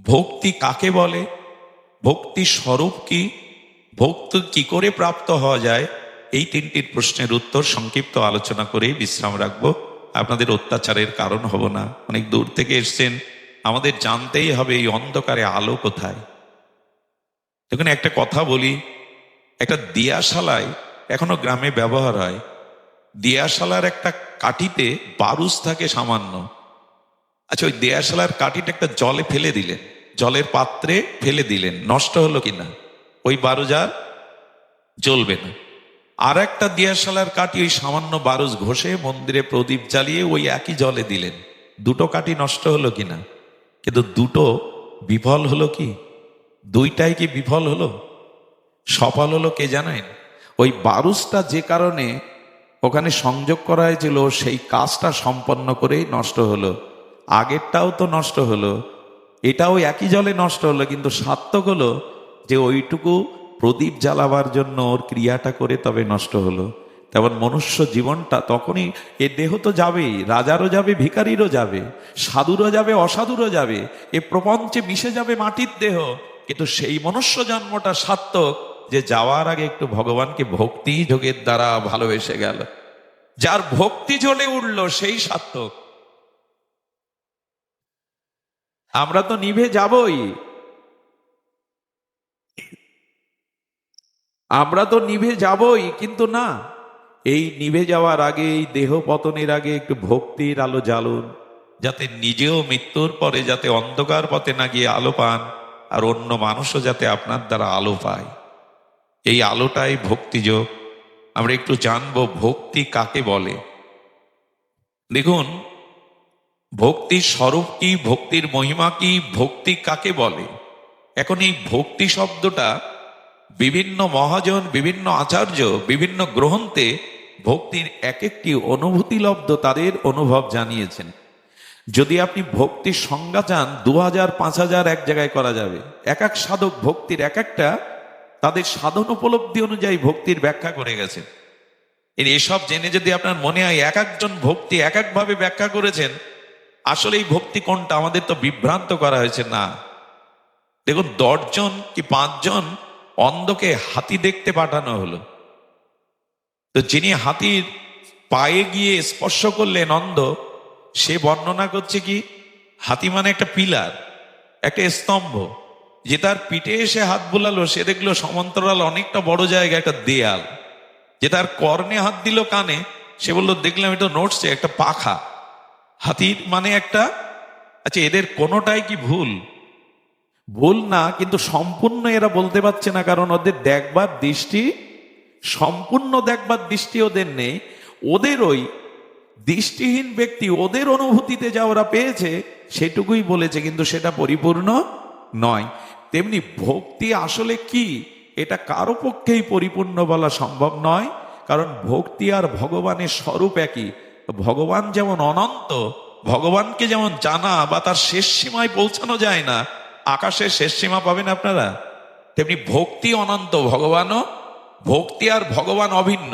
ভক্তি কাকে বলে, ভক্তির স্বরূপ কি, ভক্তি কি করে প্রাপ্ত হওয়া যায়, এই তিনটির প্রশ্নের উত্তর সংক্ষিপ্ত আলোচনা করে বিশ্রাম রাখবো। আপনাদের অত্যাচারের কারণ হব না, অনেক দূর থেকে এসছেন, আমাদের জানতেই হবে এই অন্ধকারে আলো কোথায়। দেখুন, একটা কথা বলি, একটা দিয়াশালায় এখনো গ্রামে ব্যবহার হয়, দিয়াশালার একটা কাঠিতে বারুস থাকে সামান্য। আচ্ছা, ওই দিয়াশালার কাঠিটা একটা জলে ফেলে দিলেন, জলের পাত্রে ফেলে দিলেন, নষ্ট হলো কিনা? ওই বারুস আর জ্বলবে না। আর একটা দিয়াশালার কাঠি ওই সামান্য বারুস ঘষে মন্দিরে প্রদীপ জ্বালিয়ে ওই একই জলে দিলেন, দুটো কাঠি নষ্ট হলো কিনা? কিন্তু দুটো বিফল হলো কি? দুইটাই কি বিফল হলো? সফল হলো কে জানেন? ওই বারুসটা যে কারণে ওখানে সংযোগ করা হয়েছিল সেই কাজটা সম্পন্ন করেই নষ্ট হলো। আগেরটাও তো নষ্ট হলো, এটাও একই জলে নষ্ট হলো, কিন্তু সার্থক হলো যে ওইটুকু প্রদীপ জ্বালাবার জন্য ওর ক্রিয়াটা করে তবে নষ্ট হলো। তেমন মনুষ্য জীবনটা তখনই, এ দেহ তো যাবেই, রাজারও যাবে, ভিখারিরও যাবে, সাধুরও যাবে, অসাধুরও যাবে, এ প্রপঞ্চে মিশে যাবে মাটির দেহ, কিন্তু সেই মনুষ্য জন্মটা সার্থক যে যাওয়ার আগে একটু ভগবানকে ভক্তি যোগের দ্বারা ভালোবেসে গেল। যার ভক্তি জ্বলে উঠল সেই সার্থক। আমরা তো নিভে যাবই, আমরা তো নিভে যাবই, কিন্তু না, এই নিভে যাওয়ার আগে, এই দেহ পতনের আগে একটু ভক্তির আলো জ্বালুন, যাতে নিজেও মৃত্যুর পরে যাতে অন্ধকার পথে না গিয়ে আলো পান, আর অন্য মানুষও যাতে আপনার দ্বারা আলো পায়। এই আলোটাই ভক্তিযোগ। আমরা একটু জানবো ভক্তি কাকে বলে। দেখুন, ভক্তির স্বরূপ কি, ভক্তির মহিমা কি, ভক্তি কাকে বলে। এখন এই ভক্তি শব্দটা বিভিন্ন মহাজন, বিভিন্ন আচার্য, বিভিন্ন গ্রন্থে ভক্তির এক একটি অনুভূতিলব্ধ তাদের অনুভব জানিয়েছেন। যদি আপনি ভক্তির সংজ্ঞা চান, 2000 5000 এক জায়গায় করা যাবে। এক এক সাধক ভক্তির এক একটা তাদের সাধন উপলব্ধি অনুযায়ী ভক্তির ব্যাখ্যা করে গেছেন। এসব জেনে যদি আপনার মনে হয় এক একজন ভক্তি এক একভাবে ব্যাখ্যা করেছেন, আসলে এই ভক্তি কোনটা, আমাদের তো বিভ্রান্ত করা হয়েছে। না, দেখুন, 10 জন কি 5 জন অন্ধকে হাতি দেখতে পাঠানো হলো, তো যিনি হাতির পায়ে গিয়ে স্পর্শ করলেন অন্ধ, সে বর্ণনা করছে কি, হাতি মানে একটা পিলার, একটা স্তম্ভ, যে তার পিঠে এসে হাত বুলালো, সে দেখলো সমান্তরাল অনেকটা বড় জায়গা একটা দেয়াল। যে তার কর্ণে হাত দিল, কানে, সে বললো দেখলাম এটা নড়ছে, একটা পাখা। হাতির মানে একটা, আচ্ছা এদের কোনোটাই কি ভুল? ভুল না, কিন্তু সম্পূর্ণ এরা বলতে পারছে না, কারণ ওদের দেখবার দৃষ্টি, সম্পূর্ণ দেখবার দৃষ্টি ওদের নেই। ওদের ওই দৃষ্টিহীন ব্যক্তি, ওদের অনুভূতিতে যা ওরা পেয়েছে সেটুকুই বলেছে, কিন্তু সেটা পরিপূর্ণ নয়। তেমনি ভক্তি আসলে কি, এটা কারো পক্ষেই পরিপূর্ণ বলা সম্ভব নয়, কারণ ভক্তি আর ভগবানের স্বরূপ একই। ভগবান যেমন অনন্ত, ভগবানকে যেমন জানা বা তার শেষ সীমায় পৌঁছানো যায় না, আকাশের শেষ সীমা পাবেন আপনারা, তেমনি ভক্তি অনন্ত, ভগবানও। ভক্তি আর ভগবান অভিন্ন।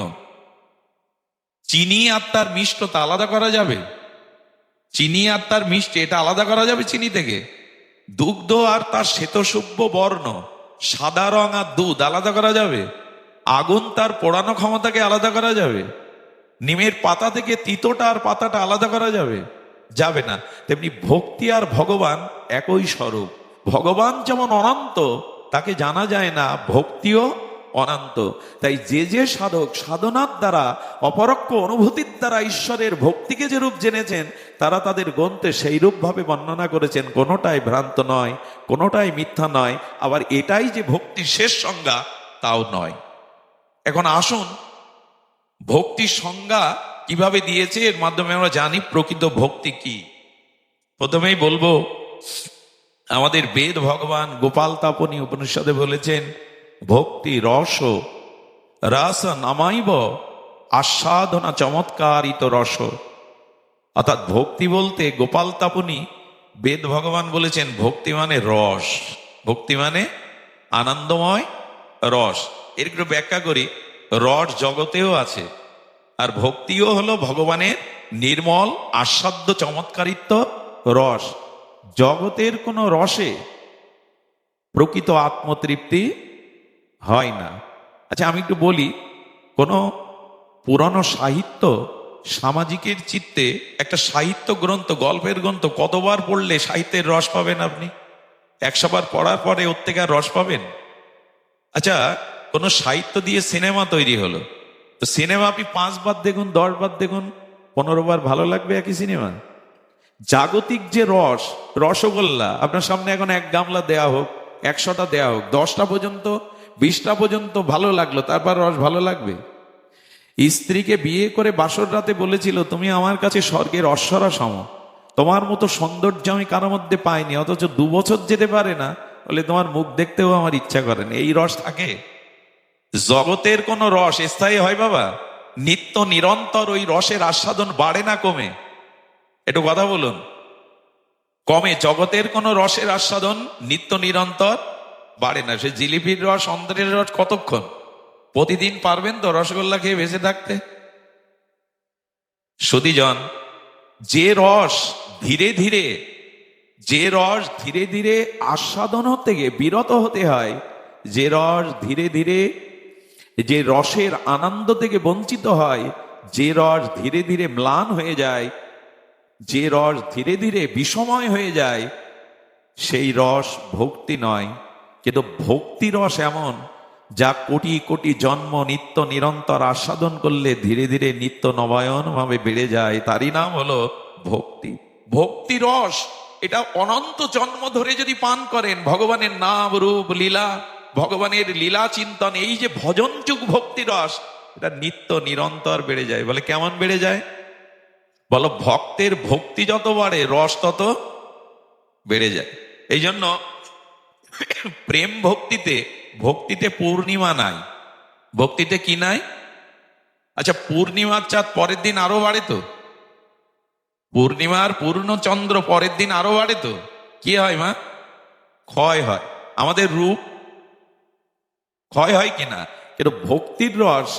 চিনি আর তার মিষ্টতা আলাদা করা যাবে? চিনি আর তার মিষ্টি এটা আলাদা করা যাবে চিনি থেকে? দুগ্ধ আর তার শ্বেতশুভ্র বর্ণ, সাদা রং আর দুধ আলাদা করা যাবে? আগুন তার পোড়ানো ক্ষমতাকে আলাদা করা যাবে? নিমের পাতা থেকে তিতোটা আর পাতাটা আলাদা করা যাবে? যাবে না। তেমনি ভক্তি আর ভগবান একই স্বরূপ। ভগবান যেমন অনন্ত, তাকে জানা যায় না, ভক্তিও অনন্ত। তাই যে যে সাধক সাধনার দ্বারা, অপরোক্ষ অনুভূতির দ্বারা ঈশ্বরের ভক্তিকে যে রূপ জেনেছেন, তারা তাদের গ্রন্থে সেই রূপভাবে বর্ণনা করেছেন। কোনোটাই ভ্রান্ত নয়, কোনোটাই মিথ্যা নয়, আবার এটাই যে ভক্তির শেষ সংজ্ঞা তাও নয়। এখন আসুন, ভক্তির সংজ্ঞা কিভাবে দিয়েছে, এর মাধ্যমে আমরা জানি প্রকৃত ভক্তি কি। প্রথমেই বলবো, আমাদের বেদ ভগবান গোপাল তাপনী উপনিষদে বলেছেন, ভক্তি রস রাস নামাইব আস্বাদনা চমৎকারিত রস। অর্থাৎ ভক্তি বলতে গোপাল তাপনী বেদ ভগবান বলেছেন, ভক্তি মানে রস, ভক্তি মানে আনন্দময় রস। এর একটু ব্যাখ্যা করি, রস জগতেও আছে, আর ভক্তিও হলো ভগবানের নির্মল আস্বাদ্য চমৎকারিত্ব রস। জগতের কোনো রসে প্রকৃত আত্মতৃপ্তি হয় না। আচ্ছা, আমি একটু বলি, কোনো পুরনো সাহিত্য সামাজিকের চিত্তে একটা সাহিত্য গ্রন্থ, গল্পের গ্রন্থ কতবার পড়লে সাহিত্যের রস পাবেন আপনি? 100 বার পড়ার পরে ওর থেকে আর রস পাবেন? আচ্ছা, কোনো সাহিত্য দিয়ে সিনেমা তৈরি হলো, তো সিনেমা আপনি 5 বার দেখুন, 10 বার দেখুন, 15 বার ভালো লাগবে একই সিনেমা? জাগতিক যে রস, রসগোল্লা আপনার সামনে এখন 1 গামলা দেয়া হোক, 100টা দেয়া হোক, 10টা পর্যন্ত, 20টা পর্যন্ত ভালো লাগলো, তারপর রস ভালো লাগবে? স্ত্রীকে বিয়ে করে বাসর রাতে বলেছিল, তুমি আমার কাছে স্বর্গের অশ্বরা সম, তোমার মতো সৌন্দর্য আমি কারোর মধ্যে পাইনি, অথচ 2 বছর যেতে পারে না বলে তোমার মুখ দেখতেও আমার ইচ্ছা করে না। এই রস থাকে? জগতের কোন রস স্থায়ী হয় বাবা? নিত্য নিরন্তর ওই রসের আস্বাদন বাড়ে না কমে? একটু কথা বলুন। কমে? জগতের কোন রসের আস্বাদন নিত্য নিরন্তর বাড়ে না। সে জিলিপির রস, অন্তরের রস কতক্ষণ? প্রতিদিন পারবেন তো রসগোল্লা খেয়ে বেঁচে থাকতে? সুধীজন, যে রস ধীরে ধীরে, যে রস ধীরে ধীরে আস্বাদন থেকে বিরত হতে হয়, যে রস ধীরে ধীরে, যে রসের আনন্দ থেকে বঞ্চিত হয়, যে রস ধীরে ধীরে ম্লান হয়ে যায়, যে রস ধীরে ধীরে বিষময় হয়ে যায়, সেই রস ভক্তি নয়। কিন্তু ভক্তি রস এমন, যা কোটি কোটি জন্ম নিত্য নিরন্তর আস্বাদন করলে ধীরে ধীরে নিত্য নবায়ন ভাবে বেড়ে যায়, তারই নাম হলো ভক্তি। ভক্তি রস, এটা অনন্ত জন্ম ধরে যদি পান করেন, ভগবানের নাম রূপ লীলা, ভগবানের লীলা চিন্তন, এই যে ভজনযুগ ভক্তি রস, এটা নিত্য নিরন্তর বেড়ে যায়। বলে কেমন বেড়ে যায়? বলো, ভক্তের ভক্তি যত বাড়ে রস তত বেড়ে যায়। এই জন্য প্রেম ভক্তিতে, ভক্তিতে পূর্ণিমা নাই। ভক্তিতে কি নাই? আচ্ছা, পূর্ণিমার চাঁদ পরের দিন আরো বাড়ে তো? পূর্ণিমার পূর্ণ চন্দ্র পরের দিন আরো বাড়ে তো? কি হয় মা? ক্ষয় হয়। আমাদের রূপ ক্ষয় হয় কিনা? কিন্তু ভক্তির রস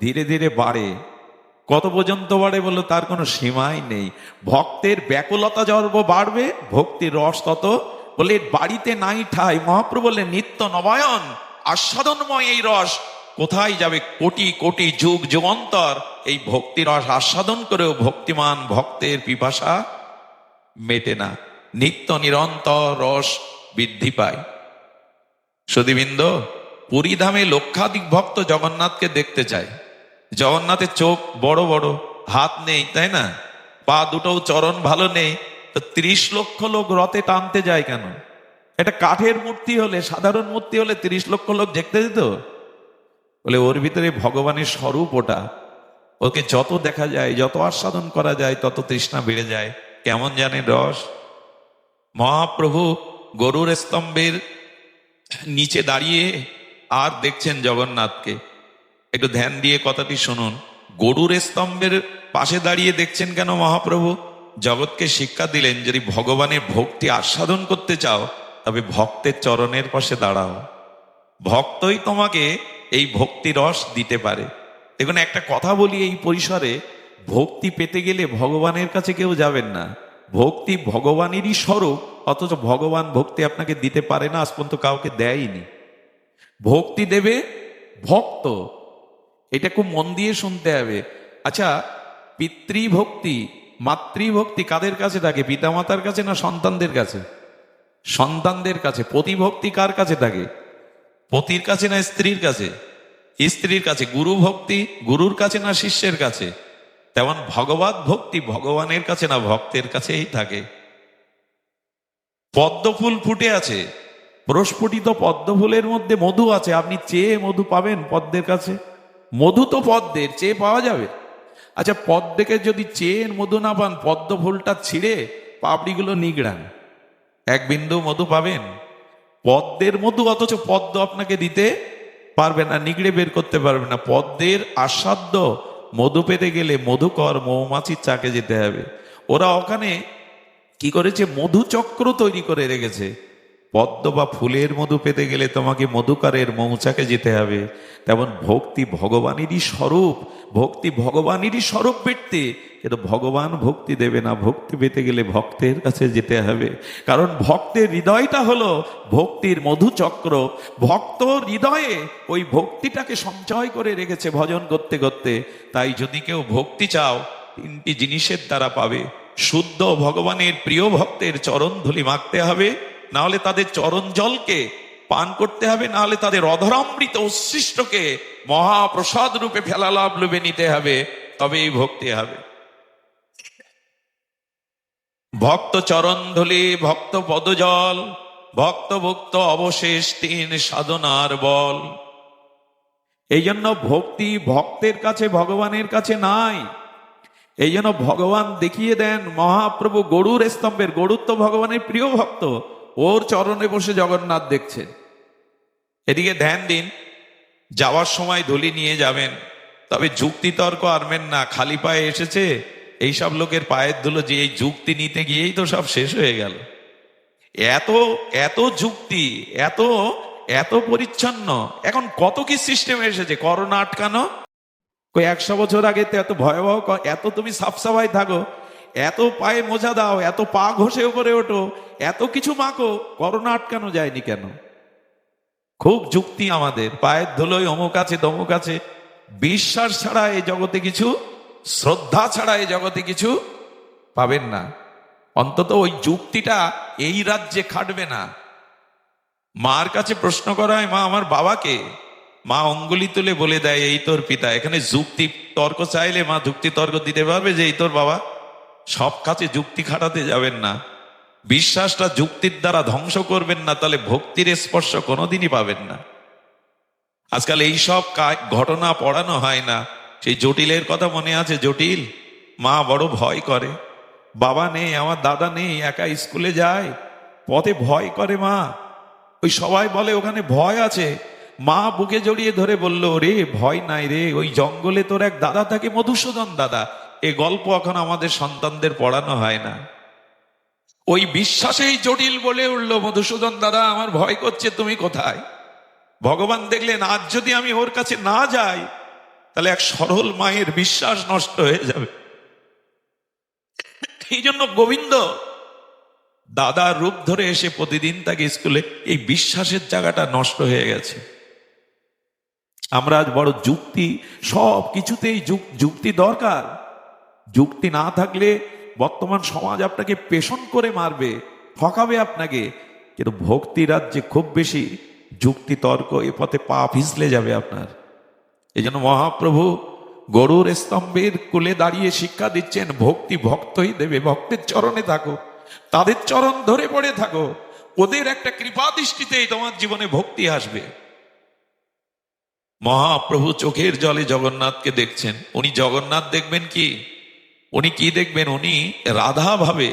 ধীরে ধীরে বাড়ে। কত পর্যন্ত বাড়ে বলো? তার কোনো সীমাই নেই। ভক্তের ব্যাকুলতা যত বাড়বে, ভক্তির রস তত, বলে বাড়িতে নাই ঠাই। মহাপ্রভু বললেন, নিত্য নবায়ন আস্বাদনময় এই রস কোথায় যাবে? কোটি কোটি যুগ যুগান্তর এই ভক্তি রস আস্বাদন করেও ভক্তিমান ভক্তের পিপাসা মেটে না। নিত্য নিরন্তর রস বৃদ্ধি পায়। সুধীবৃন্দ, পুরীধামে লক্ষাধিক ভক্ত জগন্নাথকে দেখতে চায়। জগন্নাথের চোখ বড় বড়, হাত নেই, তাই না? পা দুটোও চরণ ভালো নেই, তো 30 লক্ষ লোক রথে টানতে যায় কেন? এটা কাঠের মূর্তি হলে, সাধারণ মূর্তি হলে 30 লক্ষ লোক দেখতে যেত? বলে ওর ভিতরে ভগবানের স্বরূপ ওটা, ওকে যত দেখা যায়, যত আস্বাদন করা যায়, তত তৃষ্ণা বেড়ে যায়। কেমন জানেন রস? মহাপ্রভু গরুর স্তম্ভের নিচে দাঁড়িয়ে আর দেখছেন জগন্নাথকে। একটু ধ্যান দিয়ে কথাটি শুনুন। গরুর স্তম্ভের পাশে দাঁড়িয়ে দেখছেন কেন মহাপ্রভু? জগৎকে শিক্ষা দিলেন, যদি ভগবানের ভক্তি আস্বাদন করতে চাও, তবে ভক্তের চরণের পাশে দাঁড়াও। ভক্তই তোমাকে এই ভক্তি রস দিতে পারে। দেখুন, একটা কথা বলি এই পরিসরে, ভক্তি পেতে গেলে ভগবানের কাছে কেউ যাবেন না। ভক্তি ভগবানেরই স্বরূপ, অথচ ভগবান ভক্তি আপনাকে দিতে পারে না, আজ পর্যন্ত কাউকে দেয়নি। ভক্তি দেবে ভক্ত, এটা খুব মন দিয়ে শুনতে হবে। আচ্ছা, পিতৃভক্তি মাতৃভক্তি কাদের কাছে থাকে? পিতামাতার কাছে না সন্তানদের কাছে? সন্তানদের কাছে। প্রতিভক্তি কার কাছে থাকে? পতির কাছে না স্ত্রীর কাছে? স্ত্রীর কাছে। গুরু ভক্তি গুরুর কাছে না শিষ্যের কাছে? তেমন ভগবত ভক্তি ভগবানের কাছে না ভক্তের কাছেই থাকে। পদ্ম ফুল ফুটে আছে, প্রস্ফুটিত পদ্ম ফুলের মধ্যে মধু আছে, আপনি চেয়ে মধু পাবেন পদ্মের কাছে? মধু তো পদ্মের, চেয়ে পাওয়া যাবে? আচ্ছা, পদ্মকে যদি চেয়ে মধু না পান, পদ্ম ফুলটা ছিঁড়ে পাপড়িগুলো নিগড়ান, এক বিন্দু মধু পাবেন? পদ্মের মধু, অথচ পদ্ম আপনাকে দিতে পারবে না, নিগড়ে বের করতে পারবে না। পদ্মের আস্বাদ্য মধু পেতে গেলে মধুকর মৌমাছির চাকে যেতে হবে। ওরা ওখানে কি করেছে? মধুচক্র তৈরি করে রেখেছে। পদ্ম বা ফুলের মধু পেতে গেলে তোমাকে মধুকারের মৌচাকে যেতে হবে, তেমন ভক্তি ভগবানেরই স্বরূপ। ভক্তি ভগবানেরই স্বরূপ ব্যক্তি, কিন্তু ভগবান ভক্তি দেবে না। ভক্তি পেতে গেলে ভক্তের কাছে যেতে হবে, কারণ ভক্তের হৃদয়টা হলো ভক্তির মধুচক্র। ভক্ত হৃদয়ে ওই ভক্তিটাকে সঞ্চয় করে রেখেছে ভজন করতে করতে। তাই যদি কেউ ভক্তি চাও, তিনটি জিনিসের দ্বারা পাবে। শুদ্ধ ভগবানের প্রিয় ভক্তের চরণ ধুলি মাখতে হবে, না হলে তাদের চরণ জলকে পান করতে হবে, না হলে তাদের অধরামৃত উচ্ছিষ্টকে মহাপ্রসাদ রূপে ফেলালাভ লোভে নিতে হবে, তবেই ভক্তি হবে। ভক্ত চরণ ধুলি, ভক্ত পদজল, ভক্ত ভক্ত অবশেষ তিন সাধনার বল। এই জন্য ভক্তি ভক্তের কাছে, ভগবানের কাছে নাই। এই জন্য ভগবান দেখিয়ে দেন, মহাপ্রভু গরুর স্তম্ভের, গরুর তো ভগবানের প্রিয় ভক্ত, ওর চরণে বসে জগন্নাথ দেখছেন। এদিকে ধ্যান দিন, যাওয়ার সময় ধুলি নিয়ে যাবেন, তবে যুক্তি তর্ক আনবেন না। খালি পায়ে এসেছে এইসব লোকের পায়ের ধুলো, যে এই যুক্তি নিতে গিয়েই তো সব শেষ হয়ে গেল। এত এত যুক্তি, এত এত পরিচ্ছন্ন। এখন কত কি সিস্টেম এসেছে, করোনা আটকানো। 100 বছর আগে তো এত ভয়াবহ, এত তুমি সাফসাফাই থাকো, এত পায়ে মোজা দাও, এত পা ঘষে উপরে ওঠো, এত কিছু মাখো, করোনা আটকানো যায়নি কেন? খুব যুক্তি আমাদের, পায়ের ধুলোয় অমুক আছে তমুক আছে। বিশ্বাস ছাড়া এই জগতে কিছু, শ্রদ্ধা ছাড়া এই জগতে কিছু পাবেন না। অন্তত ওই যুক্তিটা এই রাজ্যে খাটবে না। মার কাছে প্রশ্ন করা হয়, মা আমার বাবাকে, মা অঙ্গুলি তুলে বলে দেয় এই তোর পিতা। এখানে যুক্তি তর্ক চাইলে মা যুক্তি তর্ক দিতে পারবে যে এই তোর বাবা। সব কাছে যুক্তি খাটাতে যাবেন না। বিশ্বাসটা যুক্তির দ্বারা ধ্বংস করবেন না, তাহলে ভক্তির স্পর্শ কোনোদিনই পাবেন না। আজকাল এইসব ঘটনা পড়ানো হয় না। সেই জটিলের কথা মনে আছে? জটিল মা বড় ভয় করে, বাবা নেই, আমার দাদা নেই, একা স্কুলে যায়, পথে ভয় করে মা। ওই সবাই বলে ওখানে ভয় আছে, মা বুকে জড়িয়ে ধরে বলল, রে ভয় নাই রে, ওই জঙ্গলে তোর এক দাদা থাকে, মধুসূদন দাদা। এ গল্প এখন আমাদের সন্তানদের পড়ানো হয় না। ওই বিশ্বাসেই জটিল বলে উঠল, মধুসূদন দাদা আমার ভয় করছে, তুমি কোথায়? ভগবান দেখলেন আজ যদি আমি ওর কাছে না যাই, তাহলে এক সরল মায়ের বিশ্বাস নষ্ট হয়ে যাবে। এই জন্য গোবিন্দ দাদার রূপ ধরে এসে প্রতিদিন তাকে স্কুলে, এই বিশ্বাসের জায়গাটা নষ্ট হয়ে গেছে। আমরা আজ বড় যুক্তি, সব কিছুতেই যুক্তি দরকার। যুক্তি না থাকলে বর্তমান সমাজ আপনাকে পেষণ করে মারবে, ঠকাবে আপনাকে। কিন্তু ভক্তি রাজ্যে খুব বেশি যুক্তি তর্ক, এ পথে পা পিছলে যাবে আপনার। এই জন্য মহাপ্রভু গরুর স্তম্ভের কোলে দাঁড়িয়ে শিক্ষা দিচ্ছেন, ভক্তি ভক্তই দেবে, ভক্তের চরণে থাকো, তাদের চরণ ধরে পড়ে থাকো, ওদের একটা কৃপা দৃষ্টিতেই তোমার জীবনে ভক্তি আসবে। মহাপ্রভু চোখের জলে জগন্নাথকে দেখছেন। উনি জগন্নাথ দেখবেন কি? উনি কি দেখবেন? উনি রাধা ভাবে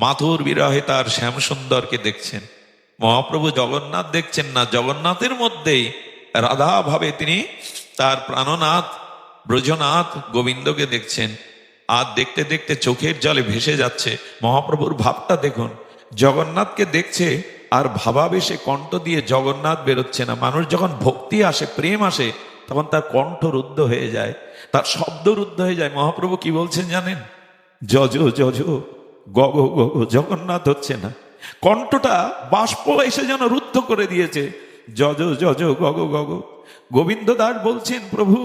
মাথুর বিরহে তার শ্যাম সুন্দরকে দেখছেন। মহাপ্রভু জগন্নাথ দেখছেন না, জগন্নাথের মধ্যেই রাধা ভাবে তিনি তার প্রাণনাথ ব্রজনাথ গোবিন্দকে দেখছেন। আর দেখতে দেখতে চোখের জলে ভেসে যাচ্ছে। মহাপ্রভুর ভাবটা দেখুন, জগন্নাথকে দেখছে আর ভাবাবেশে কণ্ঠ দিয়ে জগন্নাথ বেরোচ্ছে না। মানুষ যখন ভক্তি আসে, প্রেম আসে, তখন তার কণ্ঠ রুদ্ধ হয়ে যায়, তার শব্দ রুদ্ধ হয়ে যায়। মহাপ্রভু কি বলছেন জানেন? যজ যজ গগ গগ, জগন্নাথ হচ্ছে না। কণ্ঠটা বাষ্প এসে যেন রুদ্ধ করে দিয়েছে। যজ যজ গগ গগ। গোবিন্দ দাস বলছেন, প্রভু,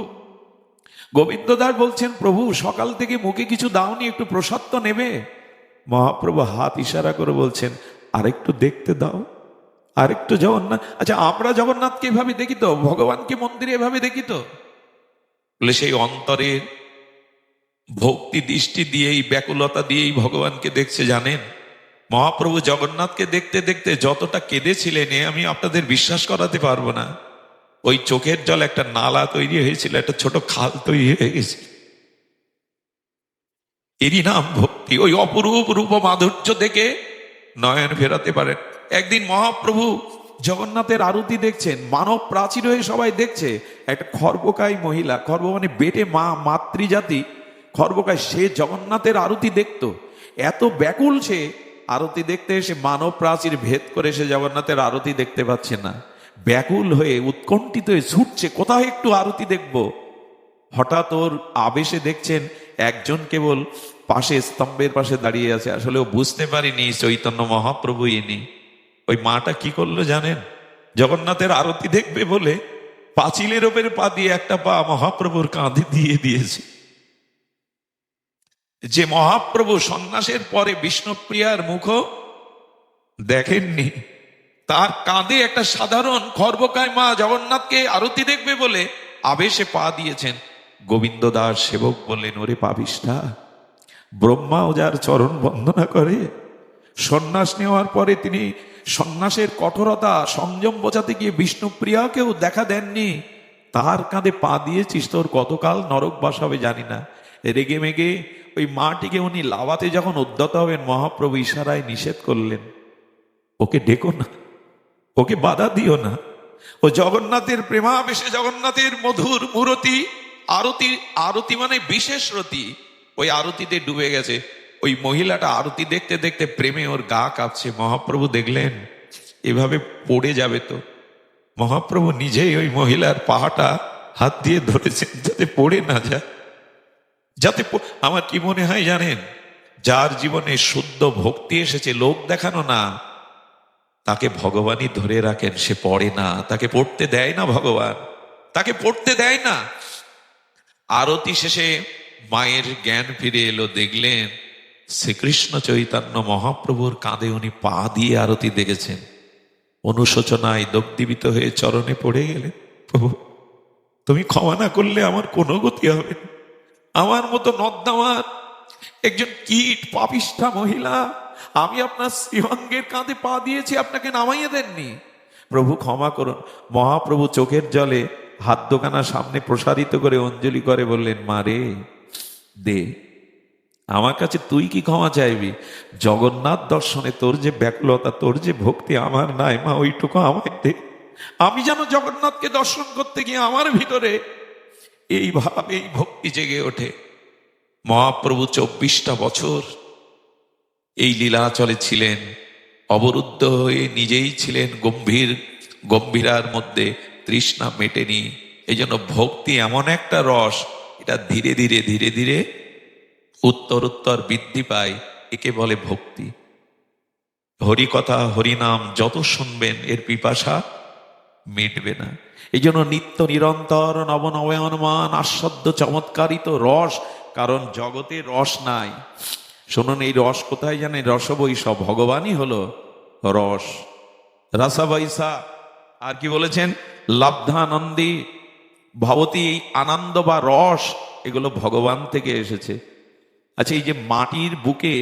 গোবিন্দ দাস বলছেন, প্রভু সকাল থেকে মুখে কিছু দাওনি, একটু প্রসাদ তো নেবে। মহাপ্রভু হাত ইশারা করে বলছেন, আরেকটু দেখতে দাও, আরেকটু জগন্নাথ। আচ্ছা, আমরা জগন্নাথকে এভাবে দেখি তো, ভগবানকে মন্দিরে এভাবে দেখি তো? বলে সেই অন্তরের ভক্তি দৃষ্টি দিয়েই, ব্যাকুলতা দিয়েই ভগবানকে দেখছে। জানেন, মহাপ্রভু জগন্নাথকে দেখতে দেখতে যতটা কেঁদেছিলেন, আমি আপনাদের বিশ্বাস করাতে পারবো না। ওই চোখের জল একটা নালা তৈরি হয়েছিল, একটা ছোট খাল তৈরি হয়ে গেছে। এরই নাম ভক্তি। ওই অপরূপ রূপ মাধুর্য দেখে নয়ন ফেরাতে পারেন। একদিন মহাপ্রভু জগন্নাথের আরতি দেখছেন, মানব প্রাচীর হয়ে সবাই দেখছে। একটা খর্বকায় মহিলা, খর্ব মানে বেটে মা, মাতৃজাতি খর্বকায়, সে জগন্নাথের আরতি দেখতো। এত ব্যাকুল সে, আরতি দেখতে এসে মানব প্রাচীর ভেদ করে সে জগন্নাথের আরতি দেখতে পাচ্ছে না, ব্যাকুল হয়ে উৎকণ্ঠিত হয়ে ছুটছে, কোথায় একটু আরতি দেখব। হঠাৎ ওর আবেশে দেখছেন একজন কেবল পাশে স্তম্ভের পাশে দাঁড়িয়ে আছে। আসলে ও বুঝতে পারিনি চৈতন্য মহাপ্রভু ইনি। ওই মাটা কি করলো জানেন? জগন্নাথের আরতি দেখবে বলে পাঁচিলের ওপরে পা দিয়ে একটা পা মহাপ্রভুর কাঁধে দিয়ে দিয়েছে। যে মহাপ্রভু সন্ন্যাসের পরে বিষ্ণুপ্রিয়ার মুখ দেখেননি, তার কাঁধে একটা সাধারণ খর্বকায় মা জগন্নাথকে আরতি দেখবে বলে আবেশে পা দিয়েছেন। গোবিন্দ দাস সেবক বললেন, ওরে পাপিষ্ঠা, ব্রহ্মাও যার চরণ বন্দনা করে। সন্ন্যাস নেওয়ার পরে তিনি সন্ন্যাসের কঠোরতা সংযম বোঝাতে গিয়ে বিষ্ণুপ্রিয়াকেও দেখা দেননি, তার কাঁধে পা দিয়েছিস, তোর কতকাল নরক বাস হবে জানি না। রেগে মেগে ওই মাটিকে উনি লাভাতে যখন উদ্যত হবেন, মহাপ্রভু ইশারায় নিষেধ করলেন, ওকে ডেকো না, ওকে বাধা দিও না। ও জগন্নাথের প্রেমাবেশে, জগন্নাথের মধুর মূরতি আরতি, আরতি মানে বিশেষ রতি, ওই আরতিতে ডুবে গেছে। ওই মহিলাটা আরতি দেখতে দেখতে প্রেমে ওর গা কাঁপছে। মহাপ্রভু দেখলেন এভাবে পড়ে যাবে তো, মহাপ্রভু নিজেই ওই মহিলার পাহাটা হাত দিয়ে ধরেছেন যাতে পড়ে না যায়, যাতে আমার কি মনে হয় জানেন, যার জীবনে শুদ্ধ ভক্তি এসেছে, লোক দেখানো না, তাকে ভগবানই ধরে রাখেন, সে পড়ে না, তাকে পড়তে দেয় না ভগবান, তাকে পড়তে দেয় না। আরতি শেষে মায়ের জ্ঞান ফিরে এলো, দেখলেন শ্রীকৃষ্ণ চৈতন্য মহাপ্রভুর কাঁধে উনি পা দিয়ে আরতি দেখেছেন। অনুশোচনায় দগ্ধীভূত হয়ে চরণে পড়ে গেলেন, প্রভু তুমি ক্ষমা না করলে আমার কোনো গতি হবে না। আমার মতো নর্দমার একজন কীট পাপিষ্ঠা মহিলা, আমি আপনার শ্রীঅঙ্গের কাঁধে পা দিয়েছি, আপনাকে নামাইয়ে দেননি, প্রভু ক্ষমা করুন। মহাপ্রভু চোখের জলে হাত দোকানা সামনে প্রসারিত করে অঞ্জলি করে বললেন, মা রে দে, আমার কাছে তুই কি ক্ষমা চাইবি? জগন্নাথ দর্শনে তোর যে ব্যাকুলতা, তোর যে ভক্তি আমার নাই, মা ওইটুকু আমায় দে। আমি যেন জগন্নাথকে দর্শন করতে গিয়ে আমার ভিতরে এইভাবে এই ভক্তি জেগে ওঠে। মহাপ্রভু 24টা বছর এই লীলাচলে ছিলেন, অবরুদ্ধ হয়ে নিজেই ছিলেন গম্ভীরার মধ্যে, তৃষ্ণা মেটেনি। এই জন্য ভক্তি এমন একটা রস, এটা ধীরে ধীরে ধীরে ধীরে উত্তর উত্তর বৃদ্ধি পায়, একে বলে ভক্তি। হরিকথা হরিনাম যত শুনবেন এর পিপাসা মিটবে না। এই জন্য নিত্য নিরন্তর নবনবয়নমান আস্বাদ্য চমৎকারিত রস, কারণ জগতে রস নাই। শুনুন, এই রস কোথায় জানেন? রসবৈষা, ভগবানই হলো রস, রসবৈষা। আর কি বলেছেন? লব্ধানন্দী ভবতী, এই আনন্দ বা রস এগুলো ভগবান থেকে এসেছে। আচ্ছা, এই যে মাটির বুকে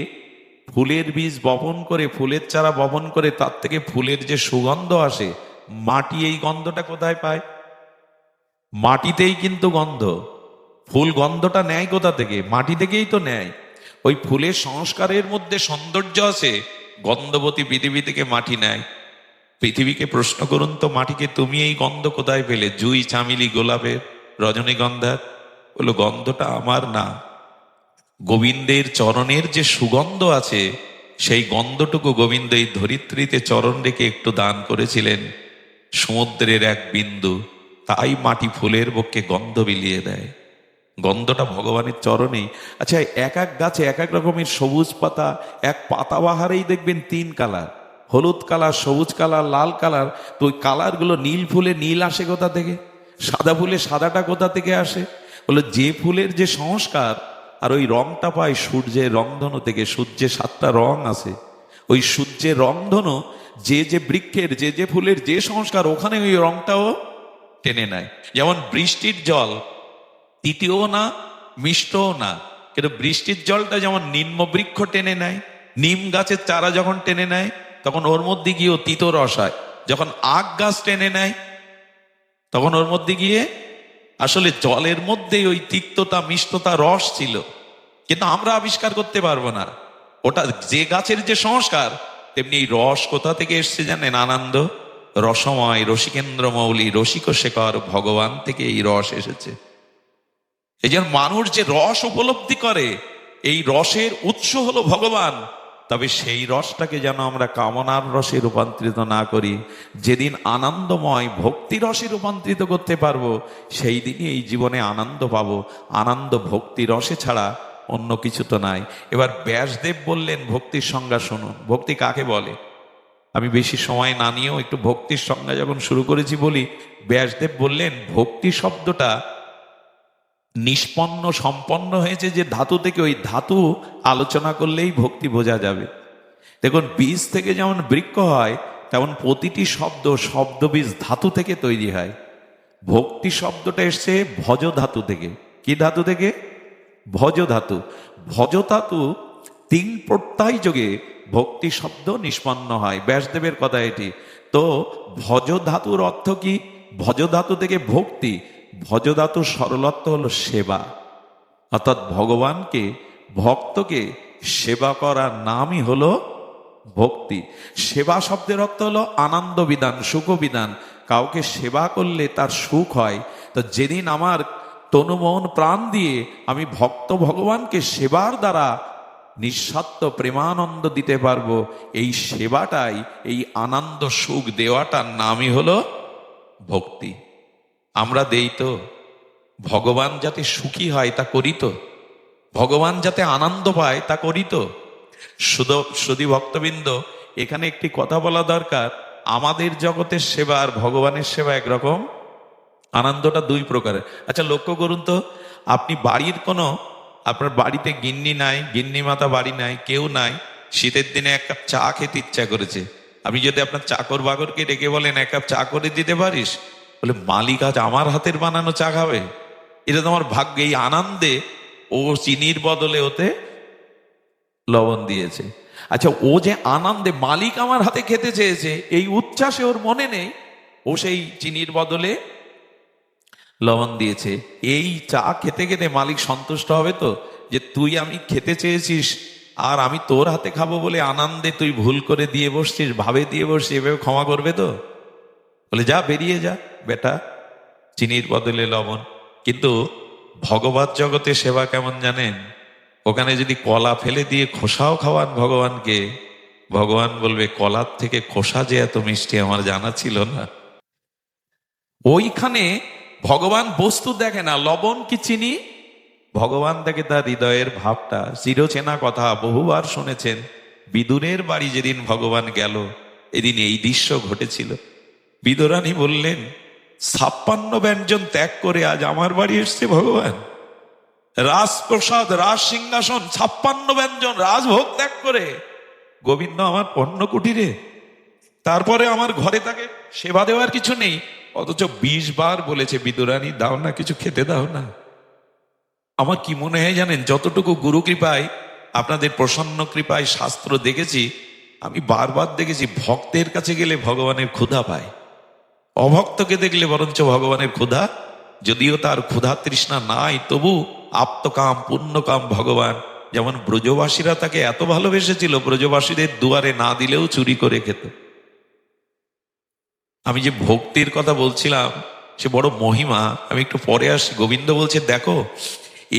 ফুলের বীজ বপন করে, ফুলের চারা বপন করে, তার থেকে ফুলের যে সুগন্ধ আসে, মাটি এই গন্ধটা কোথায় পায়? মাটিতেই কিন্তু গন্ধ। ফুল গন্ধটা নেয় কোথা থেকে? মাটি থেকেই তো নেয়। ওই ফুলের সংস্কারের মধ্যে সৌন্দর্য আছে, গন্ধবতী পৃথিবী থেকে মাটি নেয়। পৃথিবীকে প্রশ্ন করুন তো, মাটিকে তুমি এই গন্ধ কোথায় পেলে? জুই, চামেলি, গোলাপের, রজনীগন্ধার? বললো গন্ধটা আমার না, গোবিন্দের চরণের যে সুগন্ধ আছে, সেই গন্ধটুকু গোবিন্দ এই ধরিত্রীতে চরণ রেখে একটু দান করেছিলেন, সমুদ্রের এক বিন্দু, তাই মাটি ফুলের বক্ষে গন্ধ বিলিয়ে দেয়। গন্ধটা ভগবানের চরণেই। আচ্ছা, এক এক গাছে এক এক রকমের সবুজ পাতা, এক পাতাবাহারেই দেখবেন 3 কালার, হলুদ কালার, সবুজ কালার, লাল কালার। তো ওই কালারগুলো, নীল ফুলে নীল আসে কোথা থেকে? সাদা ফুলে সাদাটা কোথা থেকে আসে? বলে যে ফুলের যে সংস্কার, আর ওই রংটা পায় সূর্যের রংধনু থেকে। সূর্যের 7টা রং আছে, ওই সূর্যের রংধনু যে যে বৃক্ষের যে যে ফুলের যে সংস্কার, ওখানে ওই রংটাও টেনে নেয়। যেমন বৃষ্টির জল তিতিও না, মিষ্টও না, কিন্তু বৃষ্টির জলটা যেমন নিম্ন বৃক্ষ টেনে নেয়, নিম গাছের চারা যখন টেনে নেয় তখন ওর মধ্যে গিয়েও তিত রস হয়। যখন আখ গাছ টেনে নেয় তখন ওর মধ্যে গিয়ে আসলে জলের মধ্যে ওই তিক্ততা মিষ্টতা রস ছিল, কিন্তু আমরা আবিষ্কার করতে পারবো না। ওটা যে গাছের যে সংস্কার, তেমনি এই রস কোথা থেকে এসছে জানেন? আনন্দ রসময় রসিকেন্দ্র মৌলি রসিক শেখর, ভগবান থেকে এই রস এসেছে। এই জন্য মানুষ যে রস উপলব্ধি করে, এই রসের উৎস হলো ভগবান। তবে সেই রসটাকে যেন আমরা কামনার রসে রূপান্তরিত না করি। যেদিন আনন্দময় ভক্তি রসে রূপান্তরিত করতে পারবো, সেই দিনই এই জীবনে আনন্দ পাবো। আনন্দ ভক্তি রসে ছাড়া অন্য কিছু তো নাই। এবার ব্যাসদেব বললেন ভক্তির সংজ্ঞা শুনুন। ভক্তি কাকে বলে? আমি বেশি সময় না নিয়েও একটু ভক্তির সংজ্ঞা যখন শুরু করেছি বলি। ব্যাসদেব বললেন ভক্তি শব্দটা নিষ্পন্ন সম্পন্ন হয়েছে যে ধাতু থেকে, ওই ধাতু আলোচনা করলেই ভক্তি বোঝা যাবে। দেখুন, বীজ থেকে যেমন বৃক্ষ হয়, তেমন প্রতিটি শব্দ শব্দবীজ ধাতু থেকে তৈরি হয়। ভক্তি শব্দটা এসছে ভজ ধাতু থেকে। কি ধাতু থেকে? ভজ ধাতু। ভজ ধাতু তিন প্রত্যয় যোগে ভক্তি শব্দ নিষ্পন্ন হয়। ব্যাসদেবের কথা এটি। তো ভজ ধাতুর অর্থ কি? ভজ ধাতু থেকে ভক্তি। ভজ ধাতুর সরলত্ব হলো সেবা, অর্থাৎ ভগবানকে, ভক্তকে সেবা করার নামই হলো ভক্তি। সেবা শব্দের অর্থ হলো আনন্দ বিধান, সুখ বিধান। কাউকে সেবা করলে তার সুখ হয়। তো যেদিন আমার তনু মন প্রাণ দিয়ে আমি ভক্ত ভগবানকে সেবার দ্বারা নিঃস্বার্থ প্রেমানন্দ দিতে পারবো, এই সেবাটাই, এই আনন্দ সুখ দেওয়াটার নামই হলো ভক্তি। আমরা দেই তো, ভগবান যাতে সুখী হয় তা করি তো, ভগবান যাতে আনন্দ পায় তা করি তো। শুধু ভক্তবৃন্দ, এখানে একটি কথা বলা দরকার। আমাদের জগতের সেবা আর ভগবানের সেবা একরকম, আনন্দটা দুই প্রকারের। আচ্ছা, লক্ষ্য করুন তো, আপনি বাড়ির কোনো, আপনার বাড়িতে গিন্নি নাই, গিন্নি মাতা বাড়ি নাই, কেউ নাই, শীতের দিনে এক কাপ চা খেতে ইচ্ছা করেছে। আপনি যদি আপনার চাকর বাকরকে ডেকে বলেন এক কাপ চা করে দিতে পারিস, বলে মালিক আজ আমার হাতের বানানো চা খাবে? এটা তোমার ভাগ্য। এই আনন্দে ও চিনির বদলে ওতে লবণ দিয়েছে। আচ্ছা, ও যে আনন্দে মালিক আমার হাতে খেতে চেয়েছে, এই উচ্ছ্বাসে ওর মনে নেই, ও সেই চিনির বদলে লবণ দিয়েছে। এই চা খেতে খেতে মালিক সন্তুষ্ট হবে তো, যে তুই আমি খেতে চেয়েছিস আর আমি তোর হাতে খাবো বলে আনন্দে তুই ভুল করে দিয়ে বসছিস, ভাবে দিয়ে বসছিস, এভাবে ক্ষমা করবে তো? বলে যা, বেরিয়ে যা বেটা, চিনির বদলে লবণ। কিন্তু ভগবত জগতে সেবা কেমন জানেন? ওখানে যদি কলা ফেলে দিয়ে খোসাও খাওয়ান ভগবানকে, ভগবান বলবে কলার থেকে খোসা যে এত মিষ্টি আমার জানা ছিল না। ওইখানে ভগবান বস্তু দেখে না, লবণ কি চিনি, ভগবান দেখে তার হৃদয়ের ভাবটা। চিরচেনা কথা, বহুবার শুনেছেন। বিদুরের বাড়ি যেদিন ভগবান গেল, এদিন এই দৃশ্য ঘটেছিল। বিদুরানী বললেন 56 ব্যঞ্জন ত্যাগ করে আজ আমার বাড়ি এসছে ভগবান। রাজপ্রসাদ, রাজ সিংহাসন, 56 ব্যঞ্জন রাজভোগ ত্যাগ করে গোবিন্দ আমার পণ্য কুটিরে, তারপরে আমার ঘরে তাকে সেবা দেওয়ার কিছু নেই। অথচ 20 বার বলেছে বিদুরানী দাও না, কিছু খেতে দাও না। আমার কি মনে হয় জানেন, যতটুকু গুরু কৃপায়, আপনাদের প্রসন্ন কৃপায় শাস্ত্র দেখেছি, আমি বারবার দেখেছি ভক্তের কাছে গেলে ভগবানের ক্ষুধা পায়, অভক্তকে দেখলে বরঞ্চ ভগবানের ক্ষুধা, যদিও তার ক্ষুধা তৃষ্ণা নাই, তবু আপ্তকাম পুণ্যকাম ভগবান। যেমন ব্রজবাসীরা তাকে এত ভালোবেসেছিল, ব্রজবাসীদের দুয়ারে না দিলেও চুরি করে খেত। আমি যে ভক্তির কথা বলছিলাম, সে বড় মহিমা। আমি একটু পরে আসি। গোবিন্দ বলছে দেখো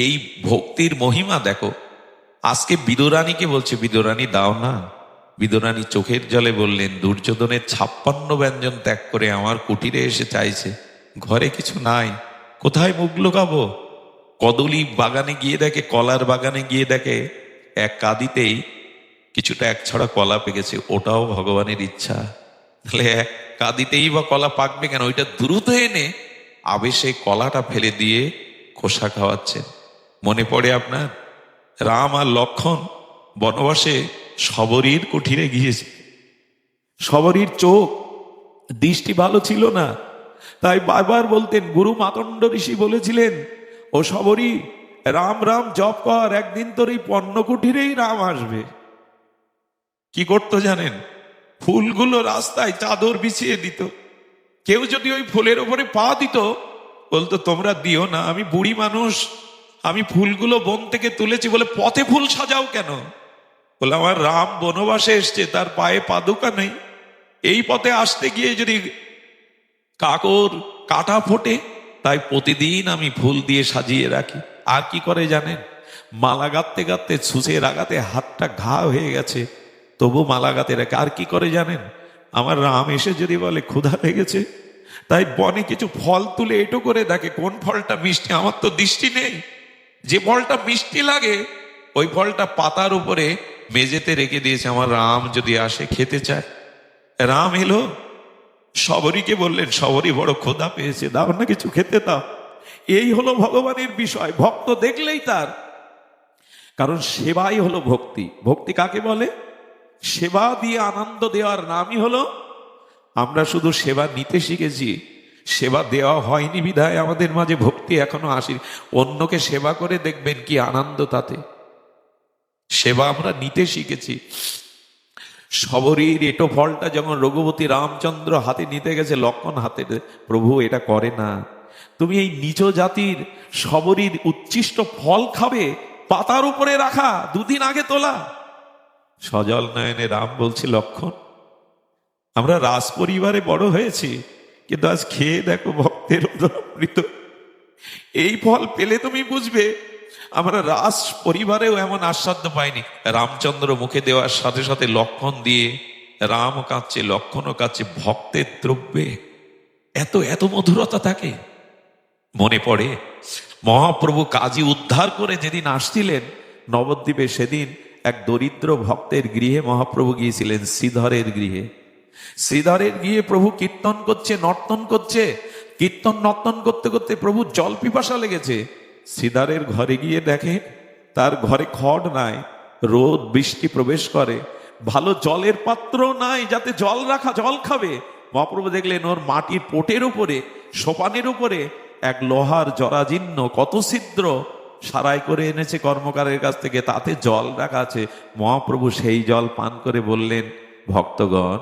এই ভক্তির মহিমা দেখো। আজকে বিদুরানীকে বলছে বিদুরানী দাও না। বিদুরানী চোখের জলে বললেন দুর্যোধনের 56 ব্যঞ্জন ত্যাগ করে আমার কুটিরে এসে চাইছে, ঘরে কিছু নাই, কোথায় মুখ লুকাবো? কদলী বাগানে গিয়ে দেখে, কলার বাগানে গিয়ে দেখে এক কাঁদিতেই কিছুটা এক ছড়া কলা পেকেছে, ওটাও ভগবানের ইচ্ছা। তাহলে এক কাঁদিতেই বা কলা পাকবে কেন? ওইটা দ্রুত এনে আবেশে কলাটা ফেলে দিয়ে খোসা খাওয়াচ্ছেন। মনে পড়ে আপনার রাম আর লক্ষ্মণ বনবাসে শবরীর কুঠিরে গিয়েছে। শবরীর চোখ দৃষ্টি ভালো ছিল না, তাই বারবার বলতেন, গুরু মাতণ্ড ঋষি বলেছিলেন, ও শবরী রাম রাম জপ কর, একদিন তোর এই পণ্য কুঠিরেই রাম আসবে। কি করতো জানেন? ফুলগুলো রাস্তায় চাদর বিছিয়ে দিত। কেউ যদি ওই ফুলের উপরে পা দিত, বলতো তোমরা দিও না, আমি বুড়ি মানুষ, আমি ফুলগুলো বন থেকে তুলেছি। বলে পথে ফুল সাজাও কেন? বলে আমার রাম বনবাসে এসছে, তার পায়ে পাদুকা নেই, এই পথে আসতে গিয়ে যদি কাকর কাটা ফোটে, তাই প্রতিদিন আমি ফুল দিয়ে সাজিয়ে রাখি। আর কি করে জানেন? মালা গাঁথতে গাঁথতে ছুঁচের আঘাতে হাতটা ঘা হয়ে গেছে, তবু মালা গাঁথে রাখে। আর কি করে জানেন? আমার রাম এসে যদি বলে ক্ষুধা লেগেছে, তাই বনে কিছু ফল তুলে এটো করে দেখে কোন ফলটা মিষ্টি। আমার তো দৃষ্টি নেই, যে ফলটা মিষ্টি লাগে ওই ফলটা পাতার উপরে মেঝেতে রেখে দিয়েছে, আমার রাম যদি আসে খেতে চায়। রাম এলো, শবরীকে বললেন, শবরী বড় ক্ষুধা পেয়েছে, দাও না কিছু খেতে দাও। এই হলো ভগবানের বিষয়, ভক্ত দেখলেই তার, কারণ সেবাই হলো ভক্তি। ভক্তি কাকে বলে? সেবা দিয়ে আনন্দ দেওয়ার নামই হলো। আমরা শুধু সেবা নিতে শিখেছি, সেবা দেওয়া হয়নি বিধায় আমাদের মাঝে ভক্তি এখনো আসেনি। অন্যকে সেবা করে দেখবেন কি আনন্দ তাতে। সেবা আমরা নিতে শিখেছি। শবরীর এটো ফলটা যখন রঘুপতি রামচন্দ্র হাতে নিতে গেছে, লক্ষণ হাতে, প্রভু এটা করে না, তুমি এই নিচ জাতির শবরীর উচ্ছিষ্ট ফল খাবে, পাতার উপরে রাখা, দুদিন আগে তোলা। সজল নয়নে রাম বলছে, লক্ষণ, আমরা রাজ পরিবারে বড় হয়েছি, কিন্তু আজ খেয়ে দেখো ভক্তের অমৃত। এই ফল পেলে তুমি বুঝবে আমরা রাজ পরিবারেও এমন আস্বাদ্য পাইনি। রামচন্দ্র মুখে দেওয়ার সাথে সাথে লক্ষণ দিয়ে, রামও কাঁদছে, লক্ষণও কাঁদছে। ভক্তের দ্রব্যে এত এত মধুরতা থাকে। মনে পড়ে মহাপ্রভু কাজী উদ্ধার করে যেদিন আসছিলেন নবদ্বীপে, সেদিন এক দরিদ্র ভক্তের গৃহে মহাপ্রভু গিয়েছিলেন, শ্রীধরের গৃহে। শ্রীধরের গৃহে প্রভু কীর্তন করছে, নর্তন করছে। কীর্তন নর্তন করতে করতে প্রভু জল পিপাসা লেগেছে। শ্রীধরের ঘরে গিয়ে দেখে তার ঘরে খড় নাই, রোদ বৃষ্টি প্রবেশ করে, ভালো জলের পাত্র নাই যাতে জল রাখা, জল খাবে। মহাপ্রভু দেখলেন ওর মাটির পোটের উপরে, সোপানের উপরে এক লোহার জরাজীর্ণ কত ছিদ্র সারাই করে এনেছে কর্মকারের কাছ থেকে, তাতে জল রাখা আছে। মহাপ্রভু সেই জল পান করে বললেন, ভক্তগণ,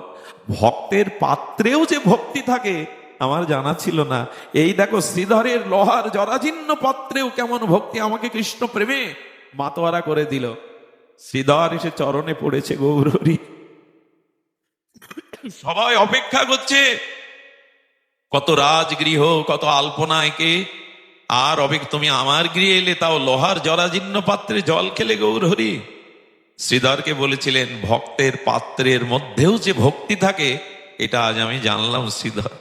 ভক্তের পাত্রেও যে ভক্তি থাকে আমার জানা ছিল না। এই দেখো শ্রীধরের লোহার জরাজীর্ণ পাত্রেও কেমন ভক্তি, আমাকে কৃষ্ণ প্রেমে মাতোয়ারা করে দিল। শ্রীধর এসে চরণে পড়েছে, গৌরহরি। সবাই অপেক্ষা করছে, কত রাজগৃহ, কত আলপনায়কে, আর তুমি আমার গৃহে এলে, তাও লোহার জরাজীর্ণ পাত্রে জল খেলে গৌরহরি। শ্রীধরকে বলেছিলেন ভক্তের পাত্রের মধ্যেও যে ভক্তি থাকে, এটা আজ আমি জানলাম শ্রীধর।